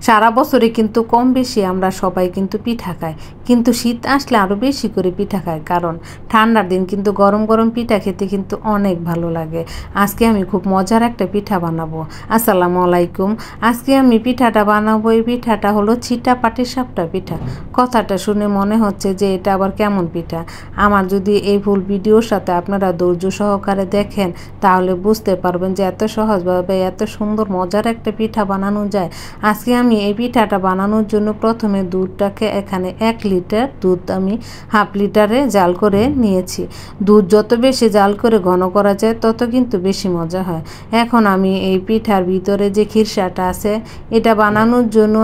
সারা বছরে কিন্তু কম বেশি আমরা সবাই কিন্তু পিঠা খাই, কিন্তু শীত আসলে আরও বেশি করে পিঠা খাই, কারণ ঠান্ডার দিন কিন্তু গরম গরম পিঠা খেতে কিন্তু অনেক ভালো লাগে। আজকে আমি খুব মজার একটা পিঠা বানাবো। আসসালামু আলাইকুম। আজকে আমি পিঠাটা বানাবো, এই পিঠাটা হলো ছিটা পাটিসাপটা পিঠা। কথাটা শুনে মনে হচ্ছে যে এটা আবার কেমন পিঠা। আমার যদি এই ফুল ভিডিওর সাথে আপনারা ধৈর্য সহকারে দেখেন তাহলে বুঝতে পারবেন যে এত সহজভাবে এত সুন্দর মজার একটা পিঠা বানানো যায়। আজকে আমি এই পিঠাটা বানানোর জন্য প্রথমে দুধটাকে এখানে 1 লিটার দুধ আমি হাফ লিটারে জাল করে নিয়েছি। দুধ যত বেশি জাল করে ঘন করা যায় তত কিন্তু বেশি মজা হয়। এখন আমি এই পিঠার ভিতরে যে খিরসাটা আছে এটা বানানোর জন্য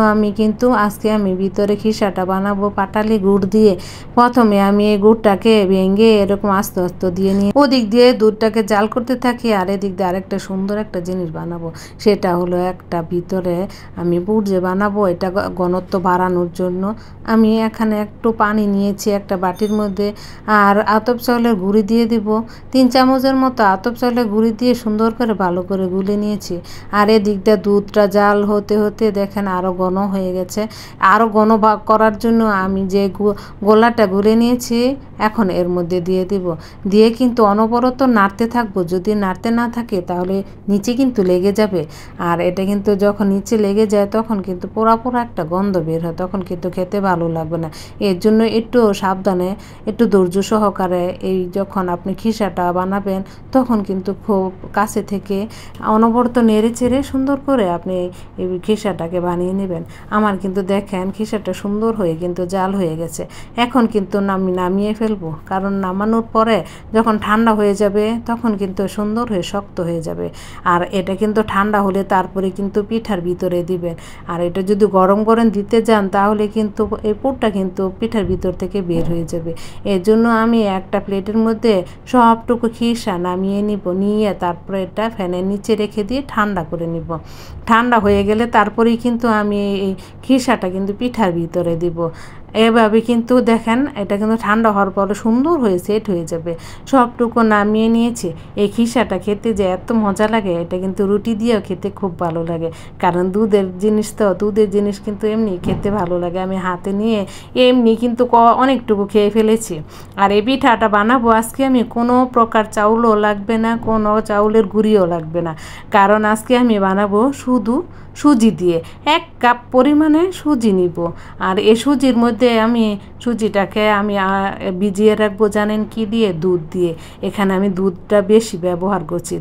আজকে আমি ভিতরে খিরসাটা বানাবো পাটালি গুড় দিয়ে। প্রথমে আমি এই গুড়টাকে ভেঙে এরকম আস্তে আস্তে দিয়ে নিয়ে ওদিক দিয়ে দুধটাকে জাল করতে থাকি, আর এদিক দিয়ে আরেকটা সুন্দর একটা জিনিস বানাবো। সেটা হলো একটা ভিতরে আমি পুর যে বানাবো এটা ঘনত্ব বাড়ানোর জন্য আমি এখানে একটু পানি নিয়েছি একটা বাটির মধ্যে, আর আতপ চাউলের গুঁড়ি দিয়ে দিব 3 চামচের মতো। আতপ চাউলের গুঁড়ি দিয়ে সুন্দর করে ভালো করে গুলে নিয়েছি। আর এদিক দিয়ে দুধটা জাল হতে হতে দেখেন আরও ঘন হয়ে গেছে। আরও ঘন করার জন্য আমি যে গোলাটা গুলে নিয়েছি এখন এর মধ্যে দিয়ে দিব। দিয়ে কিন্তু অনবরত নাড়তে থাকবো। যদি নাড়তে না থাকে তাহলে নিচে কিন্তু লেগে যাবে, আর এটা কিন্তু যখন নিচে লেগে যায় তখন কিন্তু পোড়া পোড়া একটা গন্ধ বের হয়, তখন কিন্তু খেতে ভালো লাগবে না। এর জন্য একটু সাবধানে একটু ধৈর্য সহকারে এই যখন আপনি খিসাটা বানাবেন তখন কিন্তু খুব কাছে থেকে অনবরত নেড়ে চেড়ে সুন্দর করে আপনি এই খিসাটাকে বানিয়ে নেবেন। আমার কিন্তু দেখেন খিসাটা সুন্দর হয়ে কিন্তু জাল হয়ে গেছে। এখন কিন্তু আমি নামিয়ে ফেলবো, কারণ নামানোর পরে যখন ঠান্ডা হয়ে যাবে তখন কিন্তু সুন্দর হয়ে শক্ত হয়ে যাবে। আর এটা কিন্তু ঠান্ডা হলে তারপরে কিন্তু পিঠার ভিতরে দিবেন। আর এটা যদি গরম গরম দিতে যান তাহলে কিন্তু এই পুরটা কিন্তু পিঠার ভিতর থেকে বের হয়ে যাবে। এর জন্য আমি একটা প্লেটের মধ্যে সবটুকু খিসা নামিয়ে নিব, নিয়ে তারপরে এটা ফ্যানের নিচে রেখে দিয়ে ঠান্ডা করে নিব। ঠান্ডা হয়ে গেলে তারপরেই কিন্তু আমি এই খিসাটা কিন্তু পিঠার ভিতরে দিব। এভাবে কিন্তু দেখেন এটা কিন্তু ঠান্ডা হওয়ার পরে সুন্দর হয়ে সেট হয়ে যাবে। সবটুকু নামিয়ে নিয়েছি। এই খিসাটা খেতে যে এত মজা লাগে, এটা কিন্তু রুটি দিয়েও খেতে খুব ভালো লাগে, কারণ দুধের জিনিস তো, দুধের জিনিস কিন্তু এমনি খেতে ভালো লাগে। আমি হাতে নিয়ে এমনি কিন্তু অনেকটুকু খেয়ে ফেলেছি। আর এই পিঠাটা বানাবো আজকে আমি কোনো প্রকার চাউলও লাগবে না, কোনো চাউলের গুঁড়িও লাগবে না, কারণ আজকে আমি বানাবো শুধু সুজি দিয়ে। 1 কাপ পরিমাণে সুজি নিব। আর এই সুজির মধ্যে আমি সুজিটাকে ভিজিয়ে রাখবো জানেন কি দিয়ে? দুধ দিয়ে। এখানে আমি দুধটা বেশি ব্যবহার করছি।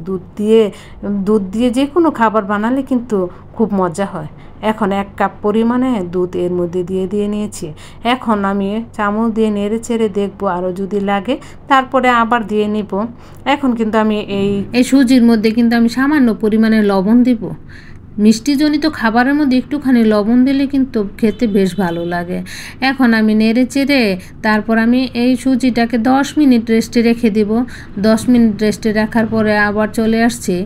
দুধ দিয়ে যে কোনো খাবার বানালে কিন্তু খুব মজা হয়। এখন 1 কাপ পরিমাণে দুধ এর মধ্যে দিয়ে নিয়েছি। এখন আমি চামচ দিয়ে নেড়ে চেড়ে দেখবো, আরও যদি লাগে তারপরে আবার দিয়ে নিব। এখন কিন্তু আমি এই সুজির মধ্যে কিন্তু আমি সামান্য পরিমাণে লবণ দিব। মিষ্টিজনিত খাবারের মধ্যে একটুখানি লবণ দিলে কিন্তু খেতে বেশ ভালো লাগে। এখন আমি নেড়ে চেড়ে তারপর আমি এই সুজিটাকে 10 মিনিট রেস্টে রেখে দিব। 10 মিনিট রেস্টে রাখার পরে আবার চলে আসছি,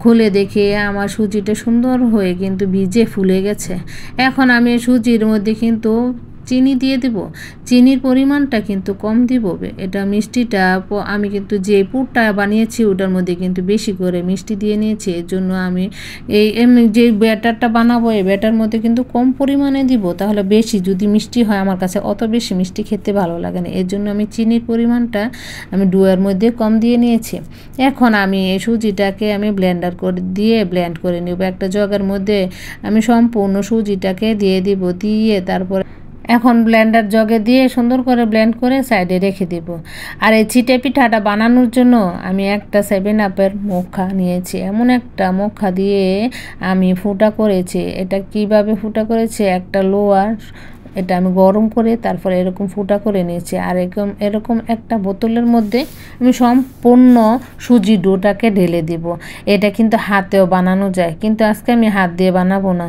খুলে দেখে আমার সুজিটা সুন্দর হয়ে কিন্তু ভিজে ফুলে গেছে। এখন আমি সুজির মধ্যে কিন্তু চিনি দিয়ে দেব। চিনির পরিমাণটা কিন্তু কম দিব। এটা মিষ্টিটা আমি কিন্তু যে পুরটা বানিয়েছি ওটার মধ্যে কিন্তু বেশি করে মিষ্টি দিয়ে নিয়েছি। এর জন্য আমি যে ব্যাটারটা বানাবো এই ব্যাটার মধ্যে কিন্তু কম পরিমাণে দিব, তাহলে বেশি যদি মিষ্টি হয় আমার কাছে অত বেশি মিষ্টি খেতে ভালো লাগে না। এর জন্য আমি চিনির পরিমাণটা আমি ডোয়ের মধ্যে কম দিয়ে নিয়েছি। এখন আমি এই সুজিটাকে আমি ব্লেন্ড করে নেব। একটা জগের মধ্যে আমি সম্পূর্ণ সুজিটাকে দিয়ে দিব। দিয়ে তারপর এখন ব্লেন্ডার জগে দিয়ে সুন্দর করে ব্লেন্ড করে সাইডে রেখে দেব। আর এই চিটে পিঠাটা বানানোর জন্য আমি একটা 7 আপের মুখা নিয়েছি। এমন একটা মুখা দিয়ে আমি ফুটা করেছি। এটা কিভাবে ফুটা করেছি? একটা লোহার এটা আমি গরম করে তারপরে এরকম ফুটা করে নিয়েছি। আর এরকম একটা বোতলের মধ্যে আমি সম্পূর্ণ সুজি ডোটাকে ঢেলে দিব। এটা কিন্তু হাতেও বানানো যায়, কিন্তু আজকে আমি হাত দিয়ে বানাবো না।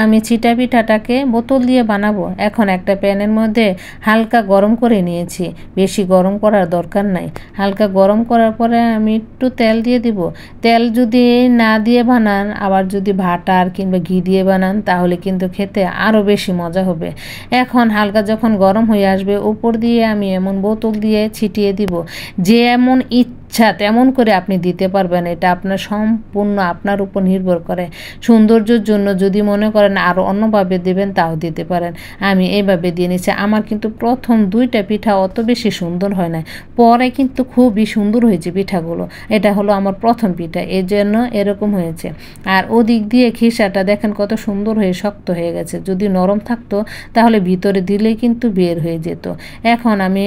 আমি চিটা পিঠাটাকে বোতল দিয়ে বানাবো। এখন একটা প্যানের মধ্যে হালকা গরম করে নিয়েছি, বেশি গরম করার দরকার নাই। হালকা গরম করার পরে আমি একটু তেল দিয়ে দিব। তেল যদি না দিয়ে বানান, আবার যদি বাটার কিংবা ঘি দিয়ে বানান তাহলে কিন্তু খেতে আরও বেশি মজা হবে। এখন হালকা যখন গরম হয়ে আসবে উপর দিয়ে আমি এমন বোতল দিয়ে ছিটিয়ে দিব। যে এমন ইচ্ছা তেমন করে আপনি দিতে পারবেন। এটা আপনার সম্পূর্ণ আপনার উপর নির্ভর করে। সৌন্দর্যের জন্য যদি মনে করেন আরও অন্যভাবে দেবেন তাও দিতে পারেন। আমি এইভাবে দিয়ে নিচ্ছি। আমার কিন্তু প্রথম 2টা পিঠা অত বেশি সুন্দর হয় নাই, পরে কিন্তু খুবই সুন্দর হয়েছে পিঠাগুলো। এটা হলো আমার প্রথম পিঠা, এর জন্য এরকম হয়েছে। আর ওদিক দিয়ে খিসাটা দেখেন কত সুন্দর হয়ে শক্ত হয়ে গেছে। যদি নরম থাকতো তাহলে ভিতরে দিলেই কিন্তু বের হয়ে যেত। এখন আমি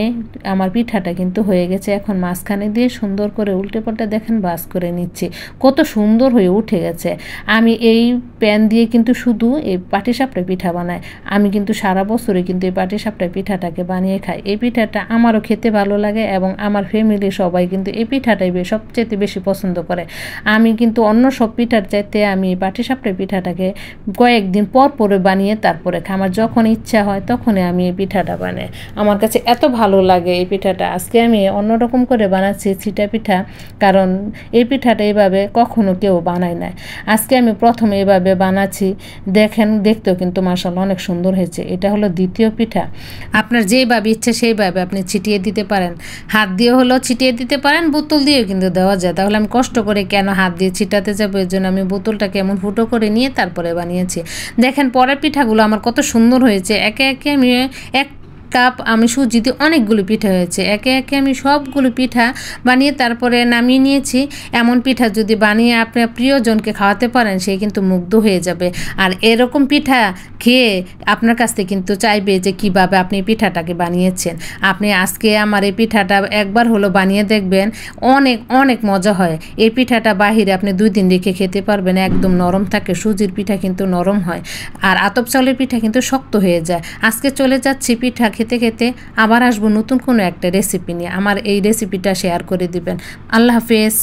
আমার পিঠাটা কিন্তু হয়ে গেছে। এখন মাঝখানে দিয়ে সুন্দর করে উল্টে পাল্টে দেখেন বাস করে নিচ্ছি, কত সুন্দর হয়ে উঠে গেছে। আমি এই প্যান দিয়ে কিন্তু শুধু এই পাটিসাপটা পিঠা বানাই। আমি কিন্তু সারা বছরে কিন্তু এই পাটিসাপটা পিঠাটাকে বানিয়ে খাই। এই পিঠাটা আমারও খেতে ভালো লাগে এবং আমার ফ্যামিলির সবাই কিন্তু এই পিঠাটাই সবচেয়ে বেশি পছন্দ করে। আমি কিন্তু অন্য সব পিঠার চাইতে আমি এই পাটিসাপটা পিঠাটাকে কয়েকদিন পর পরে বানিয়ে তারপরে খাই। আমার যখন ইচ্ছা হয় তখনই আমি এই পিঠাটা বানাই। আমার কাছে এত ভালো লাগে এই পিঠাটা। আজকে আমি অন্যরকম করে বানাচ্ছি ছিটা পিঠা, কারণ এই পিঠাটা এইভাবে কখনো কেউ বানায় না। আজকে আমি প্রথমে এইভাবে বানাচ্ছি। দেখেন, দেখতেও কিন্তু মাশাআল্লাহ অনেক সুন্দর হয়েছে। এটা হলো দ্বিতীয় পিঠা। আপনার যেভাবে ইচ্ছে সেইভাবে আপনি ছিটিয়ে দিতে পারেন। হাত দিয়ে হলো ছিটিয়ে দিতে পারেন, বোতল দিয়েও কিন্তু দেওয়া যায়। তাহলে আমি কষ্ট করে কেন হাত দিয়ে ছিটাতে যাবো, এর জন্য আমি বোতলটাকে এমন ফুটো করে নিয়ে তারপরে বানিয়েছি। দেখেন পরের পিঠাগুলো আমার কত সুন্দর হয়েছে। একে একে আমি এক কাপ আমি সুজি দিয়ে অনেকগুলো পিঠা হয়েছে। একে একে আমি সবগুলো পিঠা বানিয়ে তারপরে নামিয়ে নিয়েছি। এমন পিঠা যদি বানিয়ে আপনার প্রিয়জনকে খাওয়াতে পারেন, সে কিন্তু মুগ্ধ হয়ে যাবে। আর এরকম পিঠা খেয়ে আপনার কাছ থেকে কিন্তু চাইবে যে কীভাবে আপনি পিঠাটাকে বানিয়েছেন। আপনি আজকে আমার এই পিঠাটা একবার হলো বানিয়ে দেখবেন, অনেক অনেক মজা হয়। এই পিঠাটা বাহিরে আপনি 2 দিন রেখে খেতে পারবেন, একদম নরম থাকে। সুজির পিঠা কিন্তু নরম হয়, আর আতপ চাউলের পিঠা কিন্তু শক্ত হয়ে যায়। আজকে চলে যাচ্ছি পিঠা খেতে খেতে, আবার আসবো নতুন কোনো একটা রেসিপি নিয়ে। আমার এই রেসিপিটা শেয়ার করে দিবেন। আল্লাহ হাফেজ।